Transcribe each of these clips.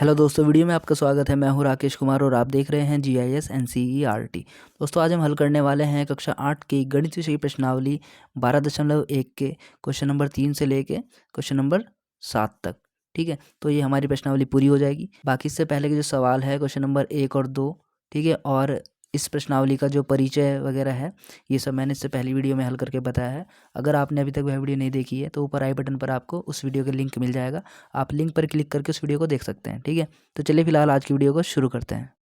Hello दोस्तों, video में आपका स्वागत है। मैं हूं राकेश कुमार और आप देख रहे हैं GIS NCERT। दोस्तों, आज हम हल करने वाले हैं कक्षा 8 की गणित विषय प्रश्नावली 12.1 के क्वेश्चन नंबर 3 से लेके क्वेश्चन नंबर 7 तक। ठीक है, तो ये हमारी प्रश्नावली पूरी हो जाएगी। बाकी इससे पहले के जो सवाल है क्वेश्चन नंबर 1 और 2, ठीक है, और इस प्रश्नावली का जो परिचय वगैरह है ये सब मैंने इससे पहली वीडियो में हल करके बताया है। अगर आपने अभी तक वह वीडियो नहीं देखी है तो ऊपर आई बटन पर आपको उस वीडियो का लिंक मिल जाएगा। आप लिंक पर क्लिक करके उस वीडियो को देख सकते हैं। ठीक है, तो चलिए फिलहाल आज की वीडियो को शुरू करते हैं।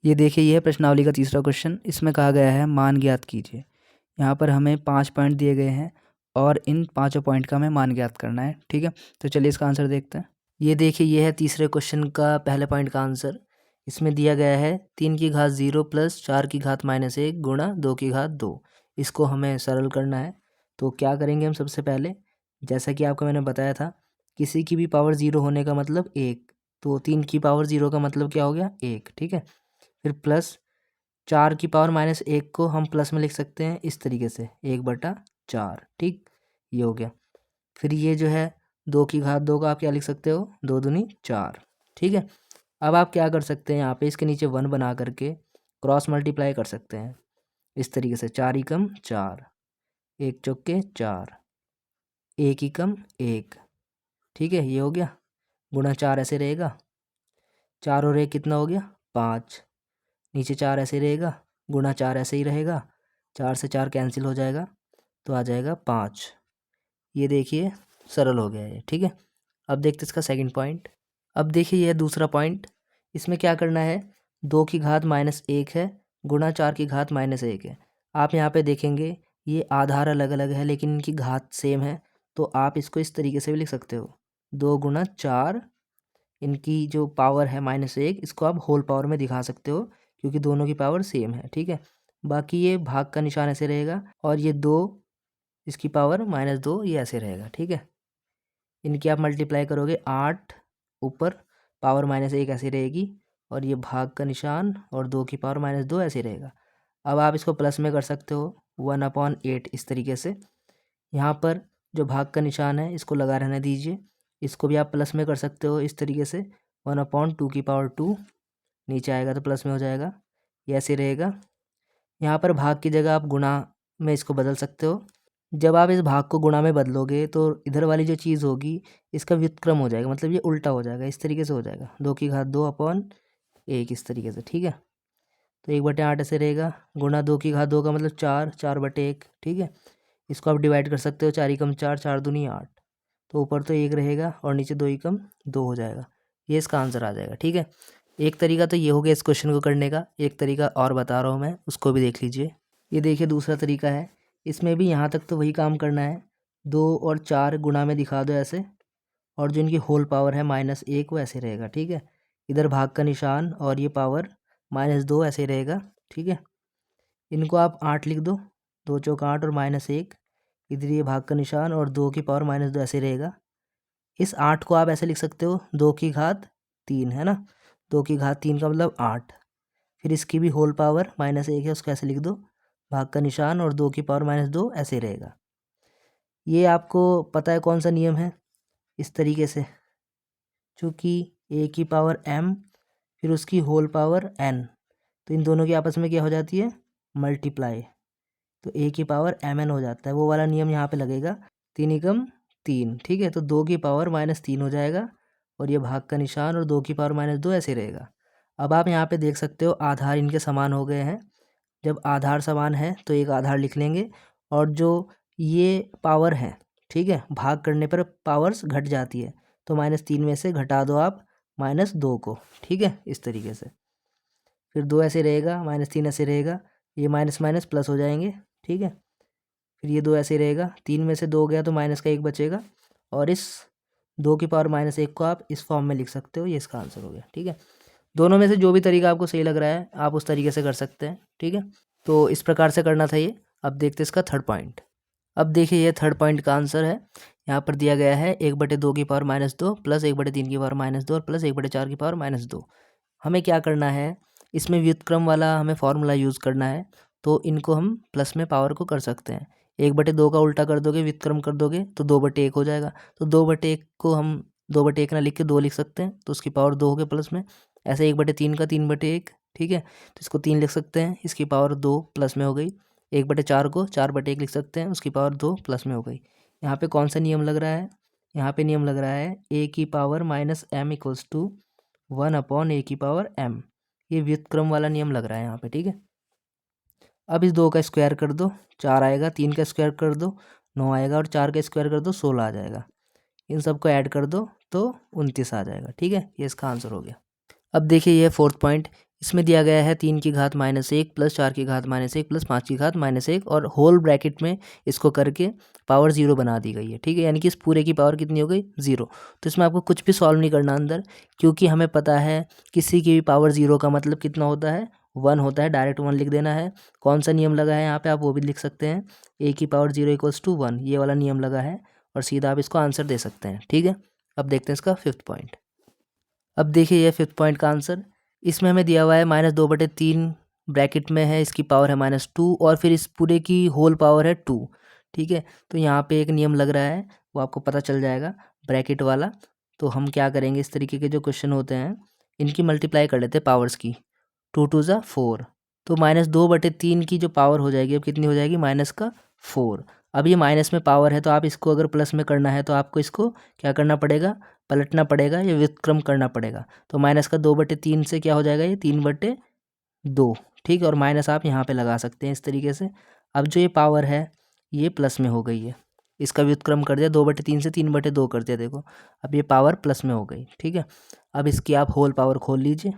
ये देखिए, यह है प्रश्नावली का तीसरा क्वेश्चन। इसमें कहा गया है मान ज्ञात कीजिए। यहाँ पर हमें 5 पॉइंट दिए गए हैं और इन पाँचों पॉइंट का हमें मान ज्ञात करना है। ठीक है, तो चलिए इसका आंसर देखते हैं। ये देखिए, ये है तीसरे क्वेश्चन का पहले पॉइंट का आंसर। इसमें दिया गया है 3 की घात 0 प्लस 4 की घात -1 गुणा 2 की घात 2। इसको हमें सरल करना है। तो क्या करेंगे हम सबसे पहले, जैसा कि आपको मैंने बताया था, किसी की भी पावर 0 होने का मतलब 1। तो 3 की पावर 0 का मतलब क्या हो गया, 1। ठीक है, फिर प्लस 4 की पावर -1 को हम प्लस में लिख सकते हैं इस तरीके से, 1/4। ठीक, ये हो गया। फिर ये जो है 2 की घात 2 का आप क्या लिख सकते हो, 2 दूनी 4। ठीक है, अब आप क्या कर सकते हैं, यहाँ पे इसके नीचे 1 बना करके क्रॉस मल्टीप्लाई कर सकते हैं इस तरीके से। 4 एकम 4, 1 चौके 4, 1 एकम 1। ठीक है, ये हो गया। गुणा 4 ऐसे रहेगा, 4 और 1 कितना हो गया, 5। नीचे 4 ऐसे रहेगा, गुणा 4 ऐसे ही रहेगा, 4 से 4 कैंसिल हो जाएगा तो आ जाएगा 5। ये देखिए सरल हो गया ये। ठीक है, अब देखते इसका सेकंड पॉइंट। अब देखिए यह दूसरा पॉइंट। इसमें क्या करना है, 2 की घात -1 है गुणा 4 की घात -1 है। आप यहाँ पे देखेंगे ये आधार अलग अलग है लेकिन इनकी घात सेम है। तो आप इसको इस तरीके से भी लिख सकते हो, 2 गुणा 4, इनकी जो पावर है -1, इसको आप होल पावर में दिखा सकते हो क्योंकि दोनों की पावर सेम है। ठीक है, बाकी ये भाग का निशान ऐसे रहेगा और ये 2, इसकी पावर -2, ये ऐसे रहेगा। ठीक है, इनकी आप मल्टीप्लाई करोगे 8, ऊपर पावर -1 ऐसे रहेगी और ये भाग का निशान और 2 की पावर -2 ऐसे रहेगा। अब आप इसको प्लस में कर सकते हो 1/8 इस तरीके से। यहाँ पर जो भाग का निशान है इसको लगा रहने दीजिए, इसको भी आप प्लस में कर सकते हो इस तरीके से, 1/2 की पावर 2। नीचे आएगा तो प्लस में हो जाएगा, ये ऐसे रहेगा। यहाँ पर भाग की जगह आप गुणा में इसको बदल सकते हो। जब आप इस भाग को गुणा में बदलोगे तो इधर वाली जो चीज़ होगी इसका व्युत्क्रम हो जाएगा, मतलब ये उल्टा हो जाएगा, इस तरीके से हो जाएगा, 2 की घात 2/1 इस तरीके से। ठीक है, तो 1/8 ऐसे रहेगा, गुणा 2 की घात 2 का मतलब 4, 4/1। ठीक है, इसको आप डिवाइड कर सकते हो, 4 एकम 4, 4 दूनी 8। तो ऊपर तो 1 रहेगा और नीचे 2 एकम 2 हो जाएगा। ये इसका आंसर आ जाएगा। ठीक है, एक तरीका तो ये हो गया इस क्वेश्चन को करने का। एक तरीका और बता रहा हूँ मैं, उसको भी देख लीजिए। ये देखिए दूसरा तरीका है। इसमें भी यहाँ तक तो वही काम करना है, 2 और 4 गुणा में दिखा दो ऐसे, और जो इनकी होल पावर है -1 वो ऐसे रहेगा। ठीक है, इधर भाग का निशान और ये पावर -2 ऐसे रहेगा। ठीक है, इनको आप 8 लिख दो, 2 चौक 8 और -1, इधर ये भाग का निशान और 2 की पावर -2 ऐसे रहेगा। इस 8 को आप ऐसे लिख सकते हो, 2 की घात 3 है ना, 2 की घात 3 का मतलब 8। फिर इसकी भी होल पावर -1 है, उसको ऐसे लिख दो, भाग का निशान और 2 की पावर -2 ऐसे रहेगा। ये आपको पता है कौन सा नियम है, इस तरीके से, चूँकि a की पावर m फिर उसकी होल पावर n, तो इन दोनों की आपस में क्या हो जाती है, मल्टीप्लाई, तो a की पावर mn हो जाता है। वो वाला नियम यहाँ पे लगेगा, 3 एकम 3। ठीक है, तो 2 की पावर -3 हो जाएगा और ये भाग का निशान और 2 की पावर -2 ऐसे रहेगा। अब आप यहाँ पे देख सकते हो आधार इनके समान हो गए हैं। जब आधार समान है तो एक आधार लिख लेंगे, और जो ये पावर है, ठीक है, भाग करने पर पावर्स घट जाती है, तो -3 में से घटा दो आप -2 को। ठीक है, इस तरीके से। फिर 2 ऐसे रहेगा, -3 ऐसे रहेगा, ये माइनस माइनस प्लस हो जाएंगे। ठीक है, फिर ये 2 ऐसे रहेगा, 3 में से 2 गया तो माइनस का 1 बचेगा, और इस 2 की पावर -1 को आप इस फॉर्म में लिख सकते हो। ये इसका आंसर हो गया। ठीक है, दोनों में से जो भी तरीका आपको सही लग रहा है आप उस तरीके से कर सकते हैं। ठीक है, तो इस प्रकार से करना था ये। अब देखते हैं इसका थर्ड पॉइंट। अब देखिए ये थर्ड पॉइंट का आंसर है। यहाँ पर दिया गया है 1/2 की पावर -2 प्लस 1/3 की पावर -2 और प्लस 1/4 की पावर -2। हमें क्या करना है, इसमें व्युत्क्रम वाला हमें फॉर्मूला यूज़ करना है, तो इनको हम प्लस में पावर को कर सकते हैं। 1/2 का उल्टा कर दोगे, व्युत्क्रम कर दोगे तो 2/1 हो जाएगा। तो 2/1 को हम 2/1 ना लिख के 2 लिख सकते हैं, तो उसकी पावर 2 हो गया प्लस में। ऐसे 1/3 का 3/1, ठीक है, तो इसको 3 लिख सकते हैं, इसकी पावर 2 प्लस में हो गई। 1/4 को 4/1 लिख सकते हैं, उसकी पावर 2 प्लस में हो गई। यहाँ पे कौन सा नियम लग रहा है? यहाँ पे नियम लग रहा है a की power minus m equals to 1/a की पावर m। ये व्युत्क्रम वाला नियम लग रहा है यहाँ पे, ठीक है। अब इस 2 का स्क्वायर कर दो, 4 आएगा, 3 का स्क्वायर कर दो, 9 आएगा, और 4 का स्क्वायर कर दो, 16 आ जाएगा। इन सबको ऐड कर दो तो 29 आ जाएगा, ठीक है। ये इसका आंसर हो गया। अब देखिए ये 4th पॉइंट, इसमें दिया गया है 3 की घात -1 प्लस 4 की घात -1 प्लस 5 की घात -1, और होल ब्रैकेट में इसको करके पावर 0 बना दी गई है, ठीक है। यानी कि इस पूरे की पावर कितनी हो गई? 0। तो इसमें आपको कुछ भी सॉल्व नहीं करना अंदर, क्योंकि हमें पता है किसी की भी पावर 0 का मतलब कितना होता है? 1 होता है। डायरेक्ट 1 लिख देना है। कौन सा नियम लगा है यहाँ पे, आप वो भी लिख सकते हैं, a की पावर 0 इक्वल्स टू 1, ये वाला नियम लगा है, और सीधा आप इसको आंसर दे सकते हैं, ठीक है। अब देखते हैं इसका 5th पॉइंट। अब देखिए ये 5th पॉइंट का आंसर, इसमें हमें दिया हुआ है -2/3 ब्रैकेट में है, इसकी पावर है -2, और फिर इस पूरे की होल पावर है 2, ठीक है। तो यहाँ पे एक नियम लग रहा है, वो आपको पता चल जाएगा, ब्रैकेट वाला। तो हम क्या करेंगे, इस तरीके के जो क्वेश्चन होते हैं इनकी मल्टीप्लाई कर लेते हैं पावर्स की। 2 2 ज़ा 4, तो -2/3 की जो पावर हो जाएगी अब कितनी हो जाएगी? -4। अब ये माइनस में पावर है, तो आप इसको अगर प्लस में करना है तो आपको इसको क्या करना पड़ेगा? पलटना पड़ेगा, या व्युत्क्रम करना पड़ेगा। तो माइनस का 2/3 से क्या हो जाएगा? ये 3/2, ठीक है। और माइनस आप यहाँ पे लगा सकते हैं इस तरीके से। अब जो ये पावर है ये प्लस में हो गई है, इसका व्युत्क्रम कर दिया, 2/3 से 3/2 कर दिया, देखो अब ये पावर प्लस में हो गई, ठीक है। अब इसकी आप होल पावर खोल लीजिए,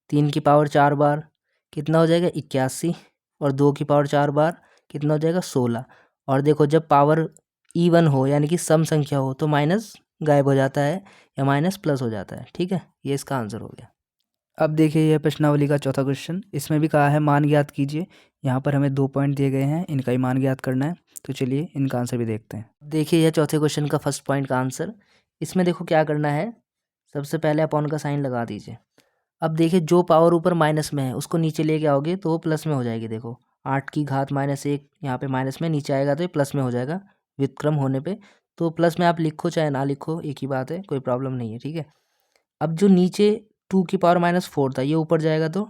3 की पावर 4 बार कितना हो जाएगा? 81, और 2 की पावर 4 बार कितना हो जाएगा? 16। और देखो जब पावर इवन हो यानी कि सम संख्या हो तो माइनस गायब हो जाता है, या माइनस प्लस हो जाता है, ठीक है। ये इसका आंसर हो गया। अब देखिए यह प्रश्नावली का चौथा क्वेश्चन, इसमें भी कहा है मान ज्ञात कीजिए। यहाँ पर हमें 2 पॉइंट दिए गए हैं, इनका ही मान ज्ञात करना है। तो चलिए इनका आंसर भी देखते हैं। देखिए यह चौथे क्वेश्चन का फर्स्ट पॉइंट का आंसर, इसमें देखो क्या करना है, सबसे पहले अपॉन का साइन लगा दीजिए। अब देखिए जो पावर ऊपर माइनस में है उसको नीचे लेके आओगे तो वो प्लस में हो जाएगी। देखो 8 की घात -1 यहाँ पे माइनस में, नीचे आएगा तो ये प्लस में हो जाएगा व्युत्क्रम होने पे। तो प्लस में आप लिखो चाहे ना लिखो एक ही बात है, कोई प्रॉब्लम नहीं है, ठीक है। अब जो नीचे 2 की पावर -4 था ये ऊपर जाएगा तो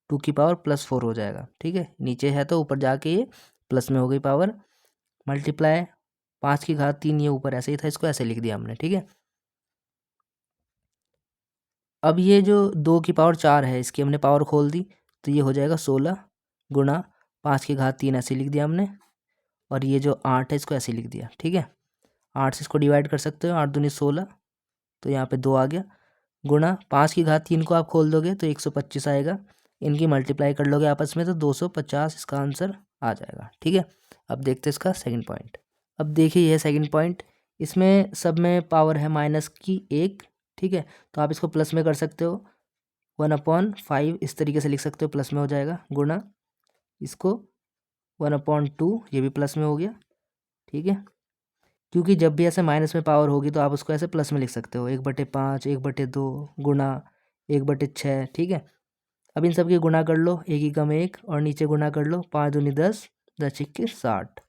2 की पावर +4 हो जाएगा, ठीक है। नीचे है तो ऊपर जाके ये प्लस में हो गई पावर, मल्टीप्लाई 5 की घात 3, ये ऊपर ऐसे ही था, इसको ऐसे लिख दिया हमने, ठीक है। अब ये जो 2 की पावर 4 है इसकी हमने पावर खोल दी, तो ये हो जाएगा 16 गुणा 5 की घात 3, ऐसे लिख दिया हमने। और ये जो 8 है इसको ऐसे लिख दिया, ठीक है। 8 से इसको डिवाइड कर सकते हो, 8 दूनी 16, तो यहाँ पे 2 आ गया, गुणा 5 की घात 3 को आप खोल दोगे तो 125 आएगा। इनकी मल्टीप्लाई कर लोगे आपस में तो 250 इसका आंसर आ जाएगा, ठीक है। अब देखते हैं इसका सेकंड पॉइंट। अब देखिए यह सेकंड पॉइंट, इसमें सब में पावर है माइनस की 1, ठीक है। तो आप इसको प्लस में कर सकते हो, 1/5 इस तरीके से लिख सकते हो, प्लस में हो जाएगा, गुणा इसको 1/2, ये भी प्लस में हो गया, ठीक है। क्योंकि जब भी ऐसे माइनस में पावर होगी तो आप उसको ऐसे प्लस में लिख सकते हो, 1/5, 1/2 गुणा 1/6, ठीक है। अब इन सब की गुणा कर लो, एक ही कम एक, और नीचे गुणा कर लो, 5 दूनी 10, 10 इक्के 60,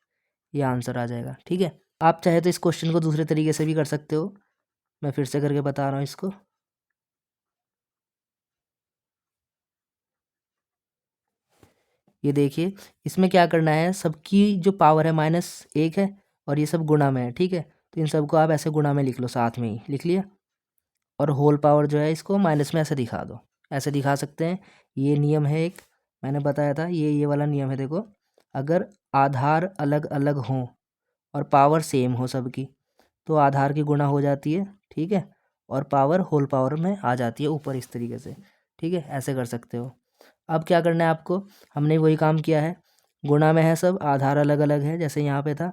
ये आंसर आ जाएगा, ठीक है। आप चाहे तो इस क्वेश्चन को दूसरे तरीके से भी कर सकते हो, मैं फिर से करके बता रहा हूँ इसको। ये देखिए इसमें क्या करना है, सबकी जो पावर है -1 है, और ये सब गुणा में है, ठीक है। तो इन सबको आप ऐसे गुणा में लिख लो, साथ में ही लिख लिया। और होल पावर जो है इसको माइनस में ऐसे दिखा दो, ऐसे दिखा सकते हैं। ये नियम है एक, मैंने बताया था, ये वाला नियम है। देखो अगर आधार अलग अलग हों और पावर सेम हो सबकी, तो आधार की गुणा हो जाती है, ठीक है, और पावर होल पावर में आ जाती है ऊपर, इस तरीके से, ठीक है। ऐसे कर सकते हो। अब क्या करना है आपको, हमने वही काम किया है, गुणा में है सब, आधार अलग अलग है जैसे यहाँ पे था,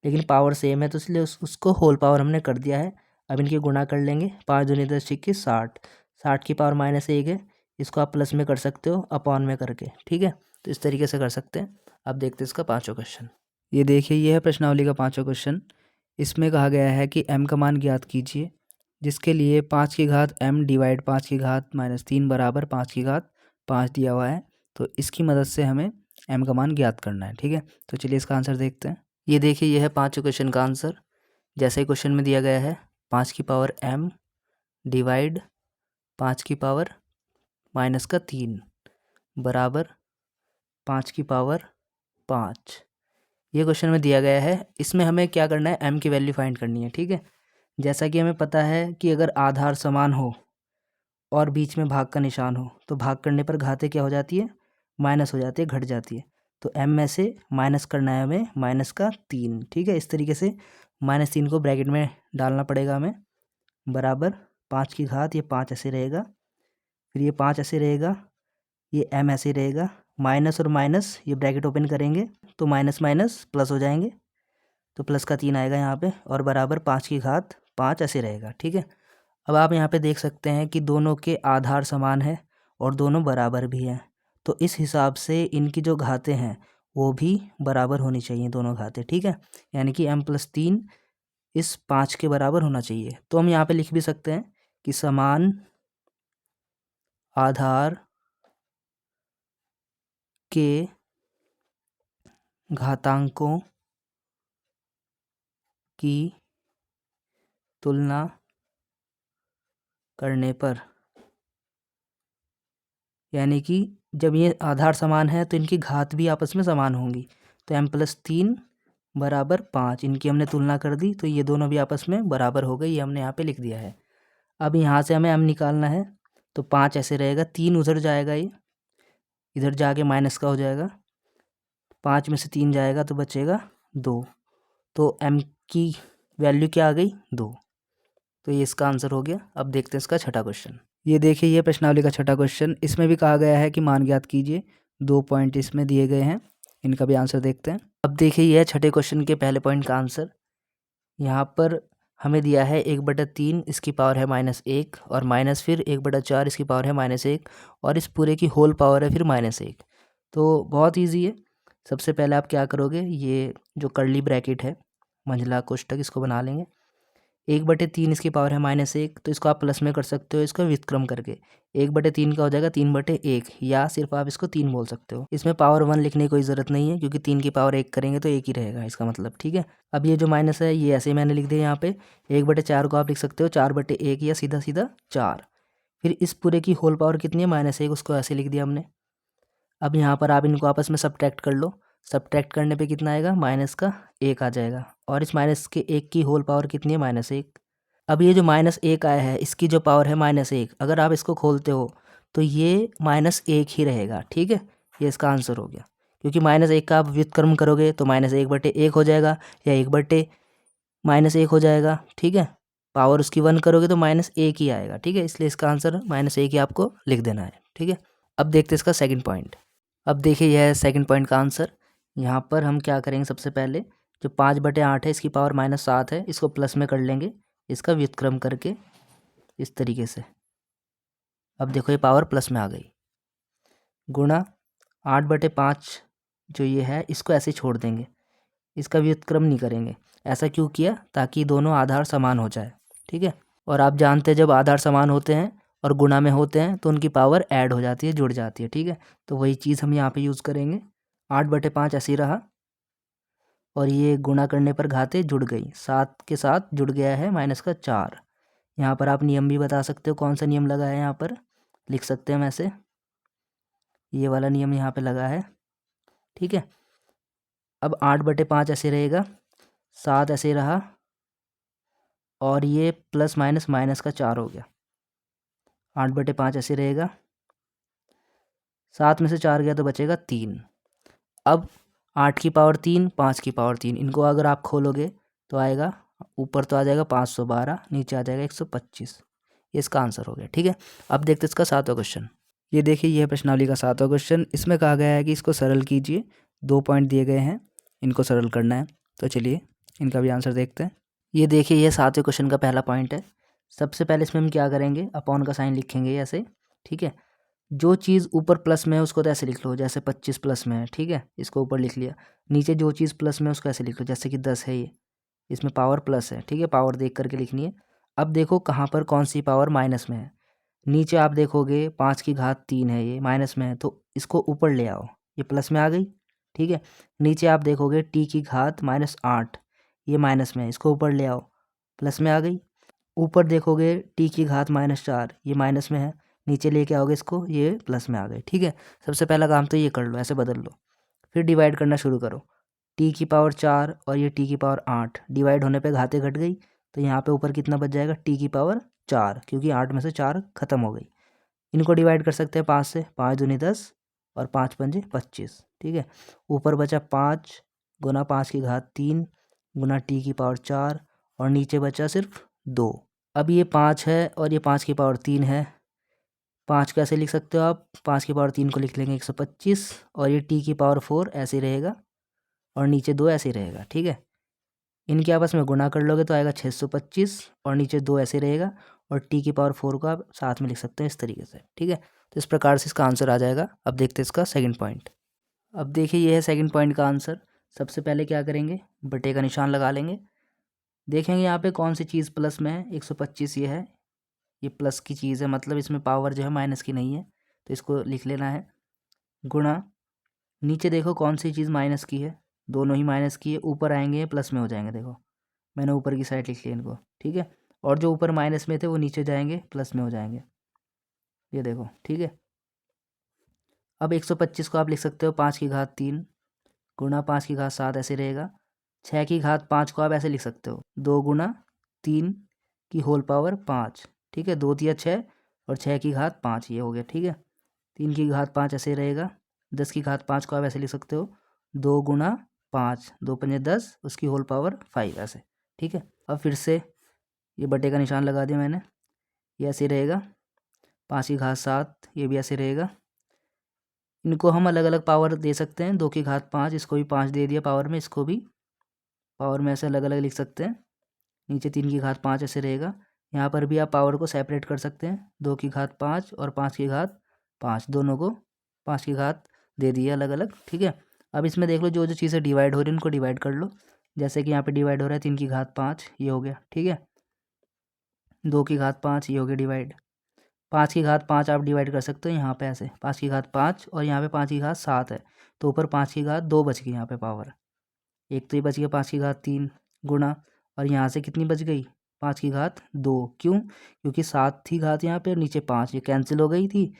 लेकिन पावर सेम है, तो इसलिए उसको होल पावर हमने कर दिया है। अब इनकी गुणा कर लेंगे, 5 दूनी 10 छिक्की 60, 60 की पावर -1 है, इसको आप प्लस में कर सकते हो अपॉन में करके, ठीक है। तो इस तरीके से कर सकते हैं। अब देखते हैं इसका पाँचवा क्वेश्चन। ये देखिए ये है प्रश्नावली का पाँचवा क्वेश्चन। इसमें कहा गया है कि m का मान ज्ञात कीजिए, जिसके लिए 5 की घात m डिवाइड 5 की घात -3 बराबर 5 की घात 5 दिया हुआ है। तो इसकी मदद से हमें m का मान ज्ञात करना है। ठीक है, तो चलिए इसका आंसर देखते हैं। ये देखिए, ये है 5वें क्वेश्चन का आंसर। जैसे ही क्वेश्चन में दिया गया है 5 की पावर m डिवाइड 5 की पावर -3 बराबर 5 की पावर 5। ये क्वेश्चन में दिया गया है। इसमें हमें क्या करना है, m की वैल्यू फाइंड करनी है। ठीक है, जैसा कि हमें पता है कि अगर आधार समान हो और बीच में भाग का निशान हो तो भाग करने पर घातें क्या हो जाती है, माइनस हो जाती है, घट जाती है। तो m में से माइनस करना है हमें -3। ठीक है, इस तरीके से -3 को ब्रैकेट में डालना पड़ेगा हमें, बराबर 5 की घात, ये 5 ऐसे रहेगा, फिर ये 5 ऐसे रहेगा, ये m ऐसे रहेगा, माइनस और माइनस ये ब्रैकेट ओपन करेंगे तो माइनस माइनस प्लस हो जाएंगे, तो प्लस का 3 आएगा यहाँ पे, और बराबर 5 की घात 5 ऐसे रहेगा। ठीक है, अब आप यहाँ पे देख सकते हैं कि दोनों के आधार समान है और दोनों बराबर भी हैं, तो इस हिसाब से इनकी जो घातें हैं वो भी बराबर होनी चाहिए, दोनों घातें। ठीक है, यानी कि m+3 इस 5 के बराबर होना चाहिए। तो हम यहाँ पे लिख भी सकते हैं कि समान आधार के घातांकों की तुलना करने पर, यानी कि जब ये आधार समान है तो इनकी घात भी आपस में समान होंगी। तो m+3 बराबर 5, इनकी हमने तुलना कर दी तो ये दोनों भी आपस में बराबर हो गई, ये हमने यहाँ पे लिख दिया है। अब यहाँ से हमें m निकालना है, तो 5 ऐसे रहेगा, 3 उधर जाएगा, ये इधर जाके माइनस का हो जाएगा, 5 में से 3 जाएगा तो बचेगा 2, तो m की वैल्यू क्या आ गई, 2। तो ये इसका आंसर हो गया। अब देखते हैं इसका छठा क्वेश्चन। ये देखिए, ये प्रश्नावली का छठा क्वेश्चन। इसमें भी कहा गया है कि मान ज्ञात कीजिए। 2 पॉइंट इसमें दिए गए हैं, इनका भी आंसर देखते हैं। अब देखिए, यह छठे क्वेश्चन के पहले पॉइंट का आंसर। यहाँ पर हमें दिया है 1/3 इसकी पावर है -1, और माइनस फिर 1/4 इसकी पावर है -1, और इस पूरे की होल पावर है फिर -1। तो बहुत ईजी है। सबसे पहले आप क्या करोगे, ये जो कर्ली ब्रैकेट है, मंझला कोष्ठक, इसको बना लेंगे। 1/3 इसकी पावर है -1, तो इसको आप प्लस में कर सकते हो, इसका व्युत्क्रम करके 1/3 का हो जाएगा 3/1, या सिर्फ आप इसको 3 बोल सकते हो। इसमें पावर 1 लिखने की कोई ज़रूरत नहीं है, क्योंकि 3 की पावर 1 करेंगे तो 1 ही रहेगा इसका मतलब। ठीक है, अब ये जो माइनस है ये ऐसे ही मैंने लिख दिया यहाँ पे। 1/4 को आप लिख सकते हो 4/1, या सीधा सीधा 4। फिर इस पूरे की होल पावर कितनी है, -1, उसको ऐसे लिख दिया हमने। अब यहाँ पर आप इनको आपस में सब्ट्रैक्ट कर लो। सब्ट्रैक्ट करने पे कितना आएगा, -1 आ जाएगा, और इस -1 की होल पावर कितनी है, -1। अब ये जो -1 आया है, इसकी जो पावर है -1, अगर आप इसको खोलते हो तो ये -1 ही रहेगा। ठीक है, ये इसका आंसर हो गया, क्योंकि -1 का आप व्युत्क्रम करोगे तो -1/1 हो जाएगा, या 1/-1 हो जाएगा। ठीक है, पावर उसकी 1 करोगे तो -1 ही आएगा। ठीक है, इसलिए इसका आंसर -1 ही आपको लिख देना है। ठीक है, अब देखते हैं इसका सेकंड पॉइंट। अब देखिए, यह है सेकंड पॉइंट का आंसर। यहाँ पर हम क्या करेंगे, सबसे पहले जो 5/8 है इसकी पावर -7 है, इसको प्लस में कर लेंगे, इसका व्युत्क्रम करके इस तरीके से। अब देखो, ये पावर प्लस में आ गई, गुणा 8/5 जो ये है, इसको ऐसे छोड़ देंगे, इसका व्युत्क्रम नहीं करेंगे। ऐसा क्यों किया, ताकि दोनों आधार समान हो जाए। ठीक है, और आप जानते हैं जब आधार समान होते हैं और गुणा में होते हैं तो उनकी पावर ऐड हो जाती है, जुड़ जाती है। ठीक है, तो वही चीज़ हम यहाँ पे यूज़ करेंगे। 8/5 ऐसे ही रहा, और ये गुणा करने पर घातें जुड़ गई, 7 के साथ जुड़ गया है -4। यहाँ पर आप नियम भी बता सकते हो, कौन सा नियम लगा है, यहाँ पर लिख सकते हैं हम ऐसे, ये वाला नियम यहाँ पे लगा है। ठीक है, अब 8/5 ऐसे रहेगा, 7 ऐसे रहा, और ये प्लस माइनस -4 हो गया। 8/5 ऐसे रहेगा, 7 में से 4 गया तो बचेगा 3। अब 8 की पावर 3, 5 की पावर 3, इनको अगर आप खोलोगे तो आएगा, ऊपर तो आ जाएगा 512, नीचे आ जाएगा 125। ये इसका आंसर हो गया। ठीक है, अब देखते हैं इसका सातवां क्वेश्चन। ये देखिए, यह प्रश्नावली का सातवां क्वेश्चन। इसमें कहा गया है कि इसको सरल कीजिए। 2 पॉइंट दिए गए हैं, इनको सरल करना है। तो चलिए इनका भी आंसर देखते हैं। ये देखिए, यह 7वें क्वेश्चन का पहला पॉइंट है। सबसे पहले इसमें हम क्या करेंगे, अपॉन का साइन लिखेंगे ऐसे। ठीक है, जो चीज़ ऊपर प्लस में है उसको तो ऐसे लिख लो, जैसे 25 प्लस में है। ठीक है, इसको ऊपर लिख लिया। नीचे जो चीज़ प्लस में है उसको ऐसे लिख लो, जैसे कि 10 है, ये इसमें पावर प्लस है। ठीक है, पावर देख करके लिखनी है। अब देखो कहाँ पर कौन सी पावर माइनस में है। नीचे आप देखोगे 5 की घात 3 है, ये माइनस में है, तो इसको ऊपर ले आओ। ये प्लस में आ गई, ठीक है। नीचे आप देखोगे टी की घात -8, ये माइनस में है, इसको ऊपर ले आओ, प्लस में आ गई। ऊपर देखोगे टी की घात -4, ये माइनस में है, नीचे लेके आओगे इसको, ये प्लस में आ गए, ठीक है। सबसे पहला काम तो ये कर लो, ऐसे बदल लो। फिर डिवाइड करना शुरू करो। टी की पावर 4 और ये टी की पावर 8, डिवाइड होने पे घातें घट गई, तो यहाँ पे ऊपर कितना बच जाएगा, टी की पावर 4, क्योंकि 8 में से 4 खत्म हो गई। इनको डिवाइड कर सकते हैं 5 से, 5 दूनी 10 और 5 पंजे 25, ठीक है। ऊपर बचा 5 गुना 5 की घात 3 गुना टी की पावर 4 और नीचे बचा सिर्फ 2। अब ये 5 है और ये 5 की पावर 3 है। 5 कैसे लिख सकते हो आप, 5 की पावर 3 को लिख लेंगे 125 और ये टी की पावर 4 ऐसे रहेगा और नीचे 2 ऐसे रहेगा, ठीक है। इनके आपस में गुणा कर लोगे तो आएगा 625 और नीचे 2 ऐसे रहेगा और टी की पावर 4 को आप साथ में लिख सकते हैं इस तरीके से, ठीक है। तो इस प्रकार से इसका आंसर आ जाएगा। अब देखते हैं इसका सेकंड पॉइंट। अब देखिए ये है सेकंड पॉइंट का आंसर। सबसे पहले क्या करेंगे, बटे का निशान लगा लेंगे। देखेंगे यहाँ पे कौन सी चीज़ प्लस में है, 125 ये है, ये प्लस की चीज़ है, मतलब इसमें पावर जो है माइनस की नहीं है, तो इसको लिख लेना है। गुणा, नीचे देखो कौन सी चीज़ माइनस की है, दोनों ही माइनस की है, ऊपर आएंगे प्लस में हो जाएंगे, देखो मैंने ऊपर की साइड लिख लिया इनको, ठीक है। और जो ऊपर माइनस में थे वो नीचे जाएंगे प्लस में हो जाएंगे, ये देखो, ठीक है। अब 125 को आप लिख सकते हो 5 की घात 3 गुणा 5 की घात 7 ऐसे रहेगा। 6 की घात 5 को आप ऐसे लिख सकते हो 2 गुणा 3 की होल पावर 5, ठीक है। 2 तिया 6 और 6 की घात 5 ये हो गया, ठीक है। 3 की घात 5 ऐसे रहेगा। 10 की घात 5 को आप ऐसे लिख सकते हो 2 गुणा 5, 2 पंजे 10, उसकी होल पावर 5 ऐसे, ठीक है। अब फिर से ये बटे का निशान लगा दिया मैंने, ये ऐसे रहेगा। 5 की घात 7 ये भी ऐसे रहेगा। इनको हम अलग अलग पावर दे सकते हैं, 2 की घात 5, इसको भी 5 दे दिया पावर में, इसको भी पावर में ऐसे अलग अलग लिख सकते हैं। नीचे 3 की घात 5 ऐसे रहेगा। यहाँ पर भी आप पावर को सेपरेट कर सकते हैं, 2 की घात 5 और 5 की घात 5, दोनों को 5 की घात दे दी है अलग अलग, ठीक है। अब इसमें देख लो जो जो चीज़ें डिवाइड हो रही है उनको डिवाइड कर लो। जैसे कि यहाँ पे डिवाइड हो रहा है 3 की घात 5, ये हो गया, ठीक है। 2 की घात 5 ये हो गया डिवाइड। 5 की घात 5 आप डिवाइड कर सकते हो यहाँ पे ऐसे, 5 की घात 5 और यहाँ पे 5 की घात 7 है, तो ऊपर 5 की घात 2 बच गई यहाँ पे पावर। एक तो ये बच गया 5 की घात 3 गुणा, और यहाँ से कितनी बच गई 5 की घात 2, क्यों, क्योंकि 7 थी घात यहाँ पे और नीचे 5, ये कैंसिल हो गई थी,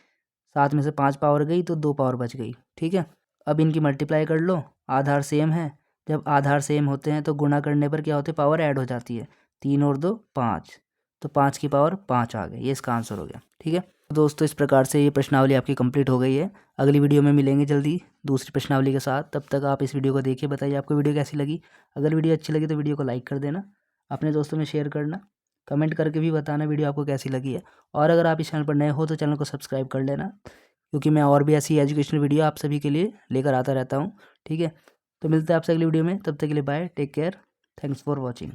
7 में से 5 पावर गई तो 2 पावर बच गई, ठीक है। अब इनकी मल्टीप्लाई कर लो, आधार सेम है, जब आधार सेम होते हैं तो गुणा करने पर क्या होते हैं, पावर ऐड हो जाती है, 3 और 2 5, तो 5 की पावर 5 आ गई, ये इसका आंसर हो गया, ठीक है। दोस्तों इस प्रकार से ये प्रश्नावली आपकी कंप्लीट हो गई है। अगली वीडियो में मिलेंगे जल्दी दूसरी प्रश्नावली के साथ, तब तक आप इस वीडियो को देखिए, बताइए आपको वीडियो कैसी लगी। अगर वीडियो अच्छी लगी तो वीडियो को लाइक कर देना, अपने दोस्तों में शेयर करना, कमेंट करके भी बताना वीडियो आपको कैसी लगी है। और अगर आप इस चैनल पर नए हो तो चैनल को सब्सक्राइब कर लेना, क्योंकि मैं और भी ऐसी एजुकेशनल वीडियो आप सभी के लिए लेकर आता रहता हूँ, ठीक है। तो मिलते हैं आपसे अगली वीडियो में, तब तक के लिए bye, take care, thanks for watching.